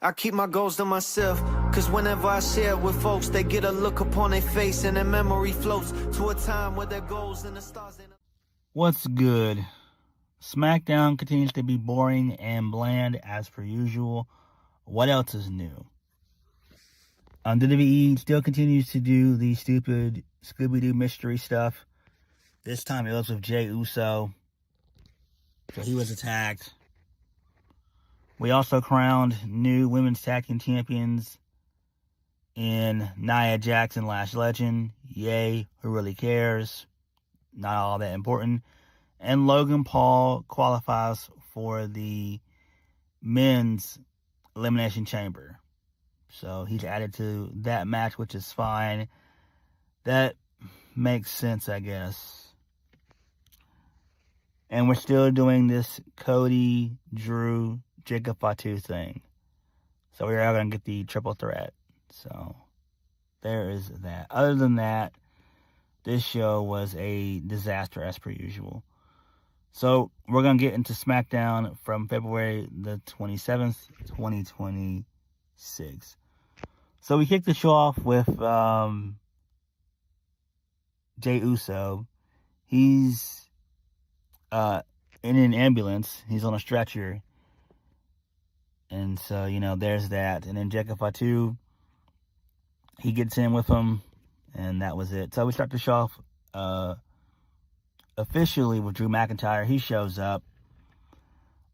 I keep my goals to myself, cause whenever I share it with folks, they get a look upon their face and their memory floats to a time where their goals and the stars ain't... What's good? Smackdown continues to be boring and bland as per usual. What else is new? WWE still continues to do the stupid Scooby-Doo mystery stuff. This time it was with Jey Uso. So he was attacked. We also crowned new women's tag team champions in Nia Jax and Lash Legend. Yay, who really cares? Not all that important. And Logan Paul qualifies for the men's Elimination Chamber. So he's added to that match, which is fine. That makes sense, I guess. And we're still doing this Cody, Drew, Jacob Fatu thing. So we are going to get the triple threat. So there is that. Other than that, this show was a disaster as per usual. So we're going to get into Smackdown from February the 27th, 2026. So we kicked the show off with Jey Uso. He's in an ambulance. He's on a stretcher. And so, there's that. And then Jacob Fatu, he gets in with him, and that was it. So we start the show off officially with Drew McIntyre. He shows up.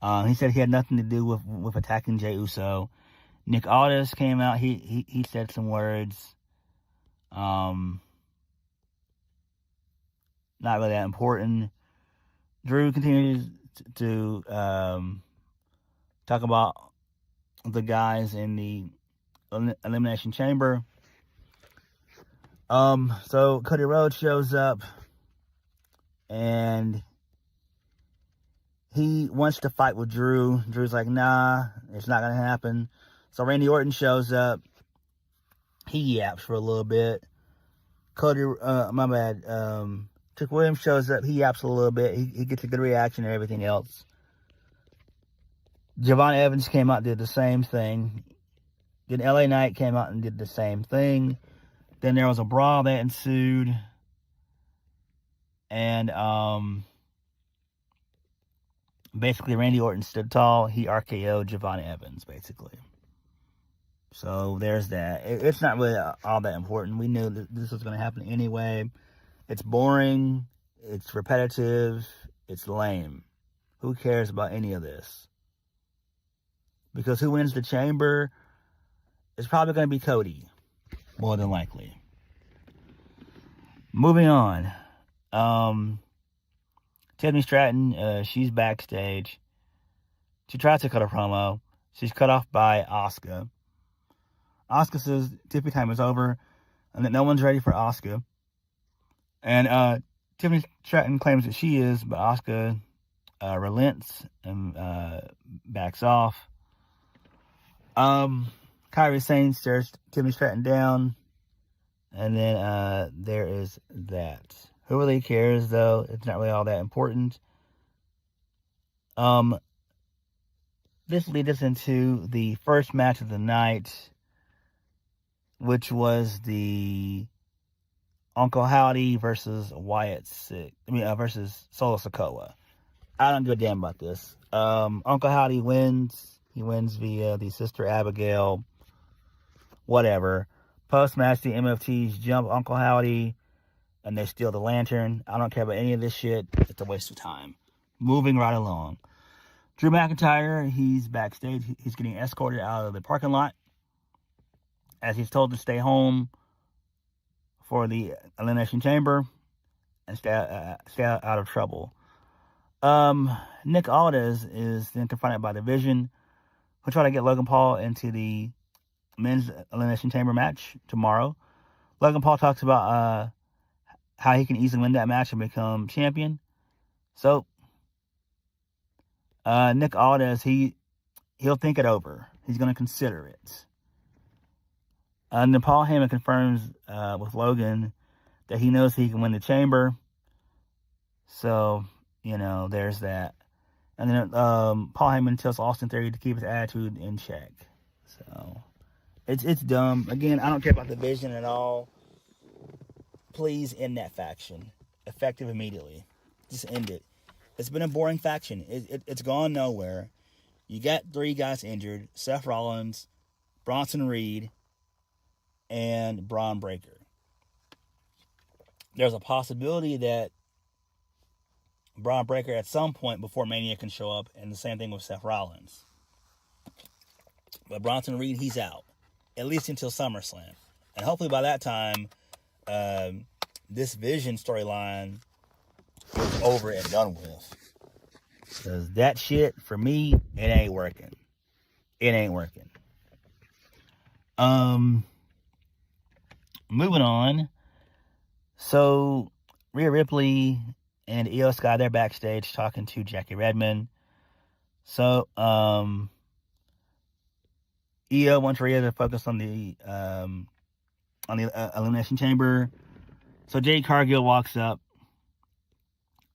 He said he had nothing to do with attacking Jey Uso. Nick Aldis came out. He said some words. Not really that important. Drew continues to talk about the guys in the Elimination Chamber. So Cody Rhodes shows up, and he wants to fight with Drew. Drew's like, nah, it's not gonna happen. So Randy Orton shows up. He yaps for a little bit. Trick Williams shows up. He yaps a little bit. He gets a good reaction and everything else. Javon Evans came out and did the same thing. Then LA Knight came out and did the same thing. Then there was a brawl that ensued. And basically Randy Orton stood tall. He RKO'd Javon Evans, basically. So there's that. It's not really all that important. We knew that this was going to happen anyway. It's boring. It's repetitive. It's lame. Who cares about any of this? Because who wins the chamber is probably going to be Cody, more than likely. Moving on. Tiffany Stratton, she's backstage. She tries to cut a promo. She's cut off by Asuka. Asuka says Tiffany time is over and that no one's ready for Asuka. And Tiffany Stratton claims that she is, but Asuka relents and backs off. Kairi Sane stares Tiffany Stratton down. And then there is that. Who really cares, though? It's not really all that important. This leads us into the first match of the night, which was the Uncle Howdy versus Wyatt Sicks. Versus Solo Sikoa. I don't give a damn about this. Uncle Howdy wins. He wins via the Sister Abigail. Whatever. Post-match, the MFTs jump Uncle Howdy, and they steal the lantern. I don't care about any of this shit. It's a waste of time. Moving right along. Drew McIntyre, he's backstage. He's getting escorted out of the parking lot, as he's told to stay home for the Elimination Chamber and stay out of trouble. Nick Aldis is then confronted by the Vision, who try to get Logan Paul into the men's Elimination Chamber match tomorrow. Logan Paul talks about how he can easily win that match and become champion. So Nick Aldis, he'll think it over. He's going to consider it. And then Paul Heyman confirms with Logan that he knows he can win the chamber. So, there's that. And then Paul Heyman tells Austin Theory to keep his attitude in check. So it's dumb. Again, I don't care about the vision at all. Please end that faction. Effective immediately. Just end it. It's been a boring faction. It's gone nowhere. You got 3 guys injured. Seth Rollins, Bronson Reed, and Braun Breaker. There's a possibility that Braun Breaker at some point before Mania can show up, and the same thing with Seth Rollins. But Bronson Reed, he's out. At least until SummerSlam. And hopefully by that time, this Vision storyline is over and done with. Because that shit, for me, it ain't working. It ain't working. Moving on. So, Rhea Ripley and Io Sky, they're backstage talking to Jackie Redmond. So, Io wants Rhea to focus on the Elimination Chamber. So Jade Cargill walks up.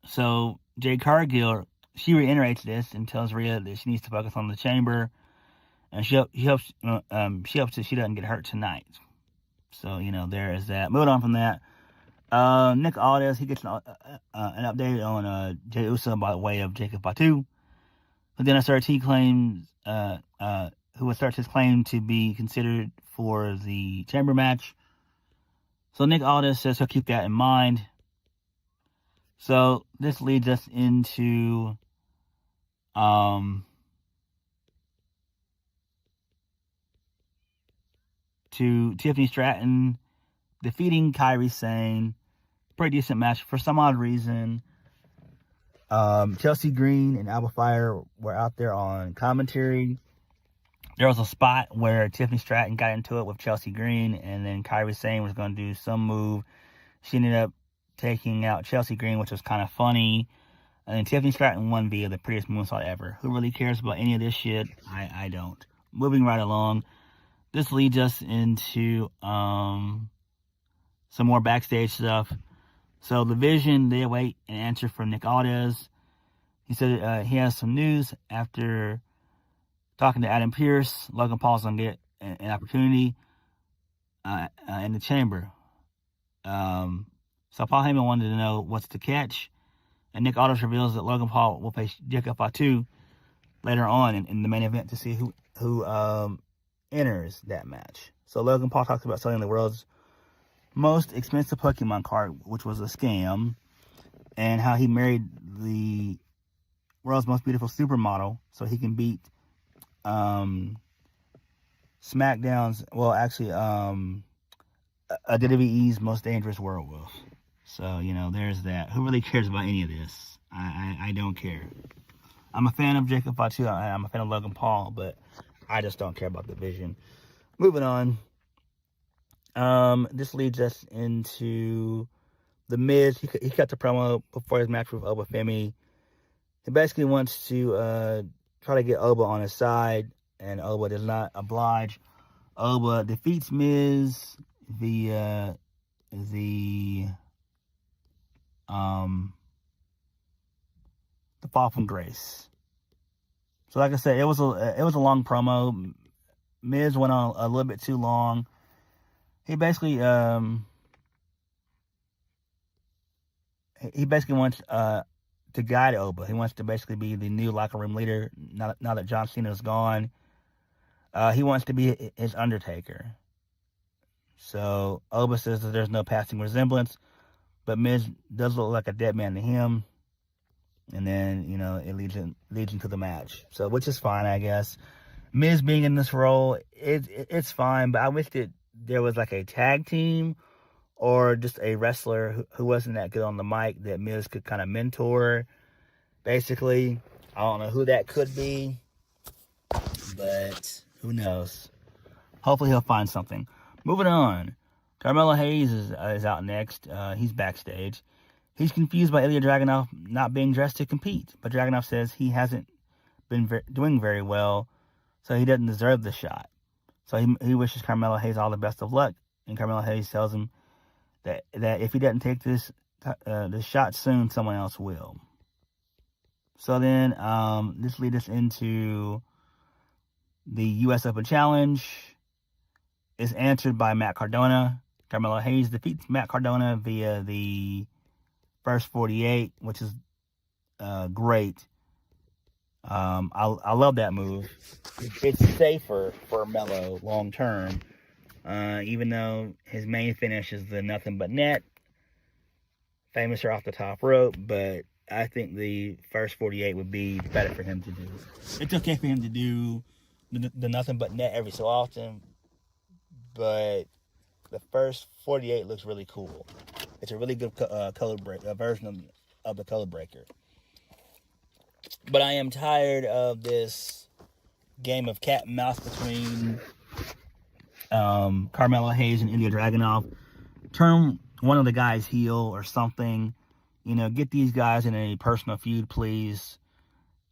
So Jade Cargill, she reiterates this and tells Rhea that she needs to focus on the chamber, and she hopes that she doesn't get hurt tonight. So there is that. Moving on from that, Nick Aldis, he gets an update on Jey Uso by way of Jacob Fatu. But then SRT claims who asserts his claim to be considered for the chamber match. So Nick Aldis says he'll keep that in mind. So this leads us into to Tiffany Stratton defeating Kairi Sane. Pretty decent match. For some odd reason, Chelsea Green and Alba Fire were out there on commentary. There was a spot where Tiffany Stratton got into it with Chelsea Green, and then Kairi Sane was going to do some move. She ended up taking out Chelsea Green, which was kind of funny. And then Tiffany Stratton won via the prettiest moonsault ever. Who really cares about any of this shit? I don't. Moving right along. This leads us into some more backstage stuff. So the Vision, they await an answer from Nick Aldis. He said he has some news after talking to Adam Pearce. Logan Paul's going to get an opportunity in the chamber. So Paul Heyman wanted to know what's the catch. And Nick Aldis reveals that Logan Paul will face Jacob Fatu later on in the main event to see who enters that match. So Logan Paul talks about selling the world's most expensive Pokemon card, which was a scam, and how he married the world's most beautiful supermodel so he can beat SmackDown's, WWE's most dangerous werewolf. So, there's that. Who really cares about any of this? I don't care. I'm a fan of Jacob Fatu. I'm a fan of Logan Paul, but I just don't care about the Vision. Moving on. This leads us into The Miz. He cut the promo before his match with Oba Femi. He basically wants to try to get Oba on his side, and Oba does not oblige. Oba defeats Miz via the fall from grace. So like I said, it was a long promo. Miz went on a little bit too long. He basically wants to guide Oba. He wants to basically be the new locker room leader now that John Cena's gone. He wants to be his Undertaker. So Oba says that there's no passing resemblance, but Miz does look like a dead man to him. And then, it leads into the match. So, which is fine, I guess. Miz being in this role, it's fine, but I wish that there was like a tag team or just a wrestler who wasn't that good on the mic that Miz could kind of mentor. Basically, I don't know who that could be, but who knows. Hopefully he'll find something. Moving on. Carmelo Hayes is out next. He's backstage. He's confused by Ilya Dragunov not being dressed to compete, but Dragunov says he hasn't been doing very well, so he doesn't deserve the shot. So he wishes Carmelo Hayes all the best of luck, and Carmelo Hayes tells him that if he doesn't take this shot soon, someone else will. So then this leads us into The U.S. Open Challenge is answered by Matt Cardona. Carmelo Hayes defeats Matt Cardona via the first 48, which is great. I love that move. It's safer for Melo long term, even though his main finish is the nothing but net, famous off the top rope. But I think the first 48 would be better for him to do. It's okay for him to do the nothing but net every so often, but the first 48 looks really cool. It's a really good color break version of the color breaker. But I am tired of this game of cat and mouse between Carmelo Hayes and Ilya Dragunov. Turn one of the guys heel or something. You know, get these guys in a personal feud, please.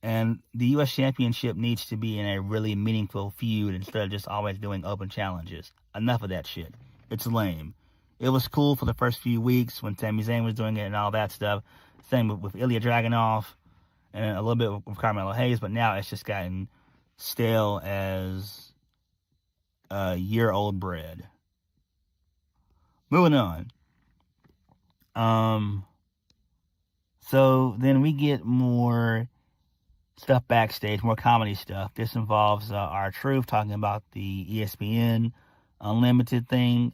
And the U.S. Championship needs to be in a really meaningful feud instead of just always doing open challenges. Enough of that shit. It's lame. It was cool for the first few weeks when Sami Zayn was doing it and all that stuff. Same with Ilya Dragunov and a little bit with Carmelo Hayes, but now it's just gotten stale as year-old bread. Moving on. So then we get more stuff backstage, more comedy stuff. This involves R-Truth talking about the ESPN Unlimited thing,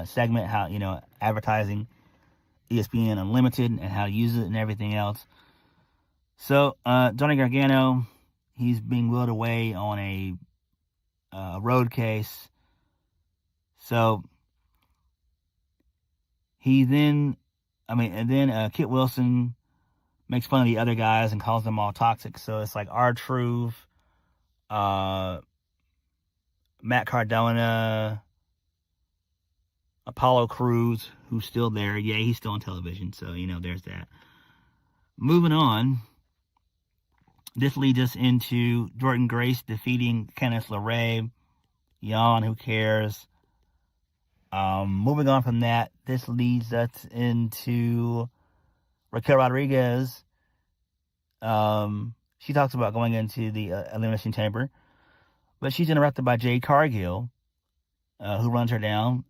segment, how, you know, advertising ESPN Unlimited and how to use it and everything else. So, Johnny Gargano, he's being wheeled away on a road case. So, then Kit Wilson makes fun of the other guys and calls them all toxic. So, it's like R-Truth, Matt Cardona, Apollo Crews, who's still there. Yeah, he's still on television. So, you know, there's that. Moving on. This leads us into Jordan Grace defeating Kenneth LeRae. Yawn, who cares? Moving on from that, this leads us into Raquel Rodriguez. She talks about going into the Elimination Chamber, but she's interrupted by Jade Cargill, who runs her down.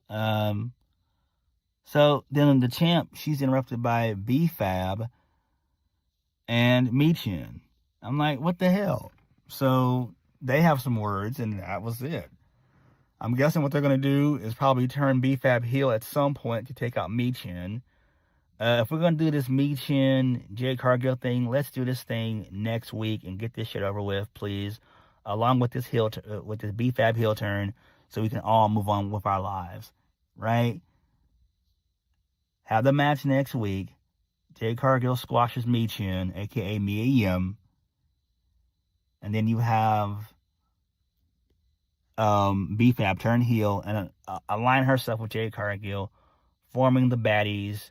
So then the champ, she's interrupted by B-Fab and Michin. I'm like, what the hell? So they have some words, and that was it. I'm guessing what they're going to do is probably turn B-Fab heel at some point to take out Michin. If we're going to do this Michin, Jade Cargill thing, let's do this thing next week and get this shit over with, please. Along with this with this B-Fab heel turn, so we can all move on with our lives, right? Have the match next week. Jade Cargill squashes Michin, a.k.a. Mia Yim. And then you have B-Fab turn heel and align herself with Jade Cargill, forming the baddies,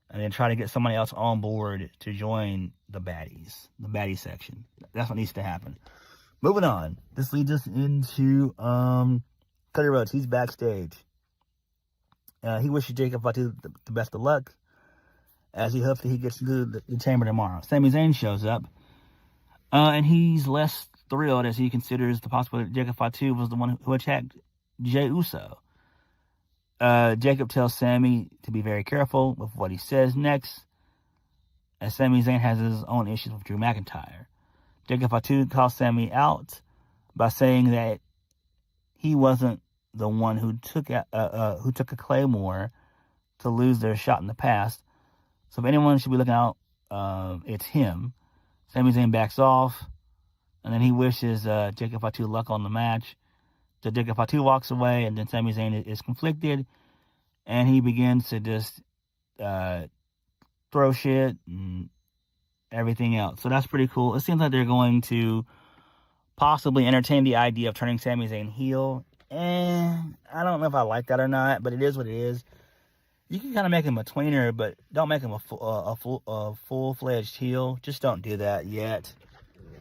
and then try to get somebody else on board to join the baddie section. That's what needs to happen. Moving on. This leads us into Cody Rhodes. He's backstage. He wishes Jacob Fatu the best of luck, as he hopes that he gets into the chamber tomorrow. Sami Zayn shows up, and he's less thrilled as he considers the possibility that Jacob Fatu was the one who attacked Jey Uso. Jacob tells Sami to be very careful with what he says next, as Sami Zayn has his own issues with Drew McIntyre. Jacob Fatu calls Sami out by saying that he wasn't the one who took a Claymore to lose their shot in the past. So if anyone should be looking out, it's him. Sami Zayn backs off, and then he wishes Jacob Fatu luck on the match. So Jacob Fatu walks away, and then Sami Zayn is conflicted, and he begins to just throw shit and everything else. So that's pretty cool. It seems like they're going to possibly entertain the idea of turning Sami Zayn heel. And I don't know if I like that or not, but it is what it is. You can kind of make him a tweener, but don't make him a full-fledged heel. Just don't do that yet.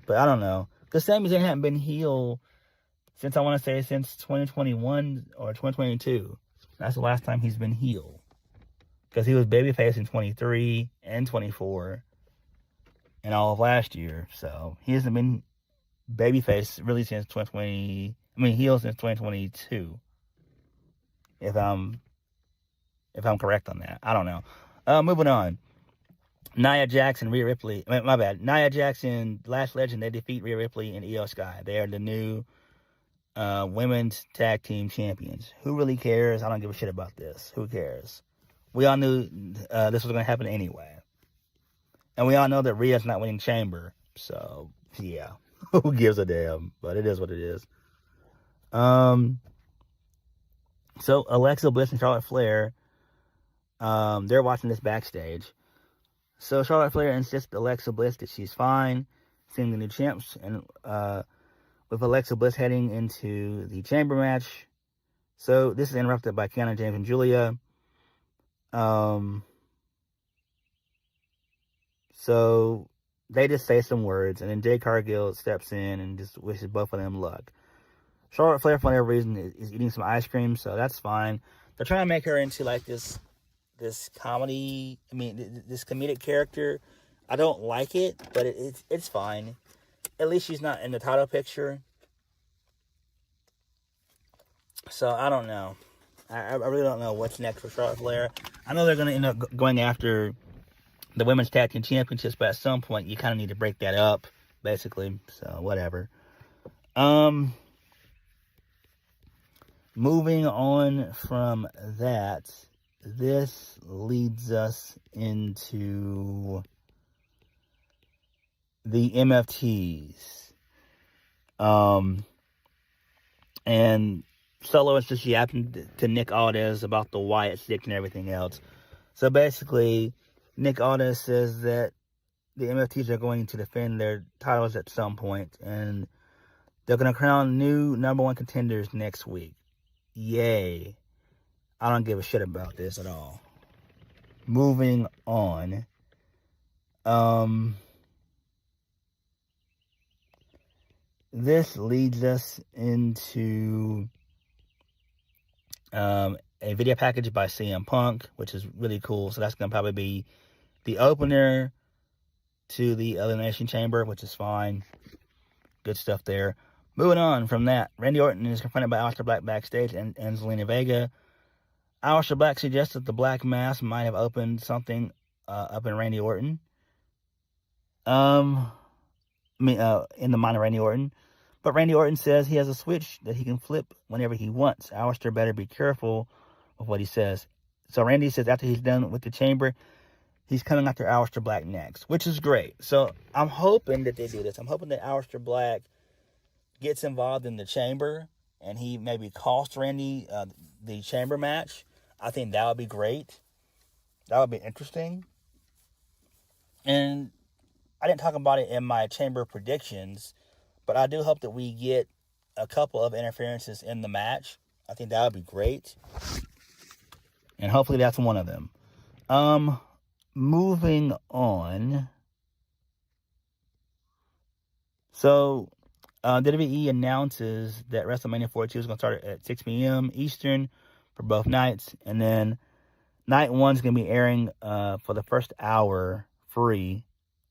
But I don't know. Because Sami Zayn hadn't been heel since 2021 or 2022. That's the last time he's been heel. Because he was babyface in 23 and 24 and all of last year. So he hasn't been babyface really since 2020. I mean, heel since 2022. If I'm correct on that, I don't know. Moving on. Nia Jax and Rhea Ripley. My bad. Nia Jax and Lash Legend, they defeat Rhea Ripley and Io Sky. They are the new women's tag team champions. Who really cares? I don't give a shit about this. Who cares? We all knew this was going to happen anyway. And we all know that Rhea's not winning Chamber. So, yeah. Who gives a damn? But it is what it is. So, Alexa Bliss and Charlotte Flair, they're watching this backstage. So, Charlotte Flair insists to Alexa Bliss that she's fine, seeing the new champs, and with Alexa Bliss heading into the Chamber match. So, this is interrupted by Kiana James and Julia. So, they just say some words, and then Jade Cargill steps in and just wishes both of them luck. Charlotte Flair, for whatever reason, is eating some ice cream, so that's fine. They're trying to make her into, like, this comedy, this comedic character. I don't like it, but it's fine. At least she's not in the title picture. So, I don't know. I really don't know what's next for Charlotte Flair. I know they're going to end up going after the Women's Tag Team Championships, but at some point, you kind of need to break that up, basically. So, whatever. Moving on from that, this leads us into the MFTs. And Solo is just yapping to Nick Aldis about the Wyatt Sicks and everything else. So basically, Nick Aldis says that the MFTs are going to defend their titles at some point, and they're going to crown new number one contenders next week. Yay. I don't give a shit about this at all. Moving on. This leads us into a video package by CM Punk, which is really cool. So that's going to probably be the opener to the Elimination Chamber, which is fine. Good stuff there. Moving on from that, Randy Orton is confronted by Aleister Black backstage and Zelina Vega. Aleister Black suggests that the Black Mask might have opened something up in Randy Orton. In the mind of Randy Orton. But Randy Orton says he has a switch that he can flip whenever he wants. Aleister better be careful with what he says. So Randy says after he's done with the Chamber, he's coming after Aleister Black next, which is great. So I'm hoping that they do this. I'm hoping that Aleister Black gets involved in the Chamber and he maybe costs Randy the Chamber match. I think that would be great. That would be interesting. And I didn't talk about it in my Chamber predictions, but I do hope that we get a couple of interferences in the match. I think that would be great. And hopefully that's one of them. Moving on. So, WWE announces that WrestleMania 42 is going to start at 6 p.m. Eastern for both nights. And then night one is going to be airing for the first hour free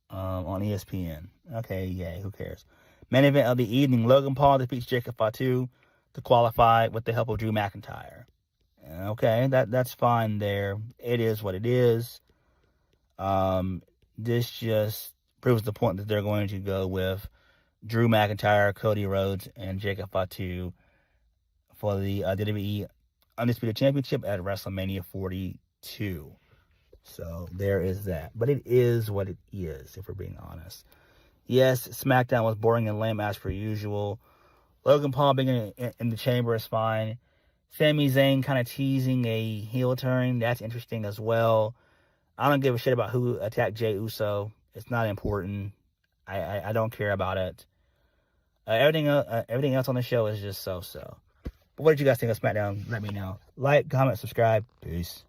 on ESPN. Okay, yay, who cares? Main event of the evening, Logan Paul defeats Jacob Fatu to qualify with the help of Drew McIntyre. Okay, that's fine there. It is what it is. This just proves the point that they're going to go with Drew McIntyre, Cody Rhodes, and Jacob Fatu for the WWE Undisputed Championship at WrestleMania 42. So there is that. But it is what it is, if we're being honest. Yes, SmackDown was boring and lame as per usual. Logan Paul being in the Chamber is fine. Sami Zayn kind of teasing a heel turn. That's interesting as well. I don't give a shit about who attacked Jey Uso. It's not important. I don't care about it. Everything else on the show is just so-so. But what did you guys think of SmackDown? Let me know. Like, comment, subscribe. Peace.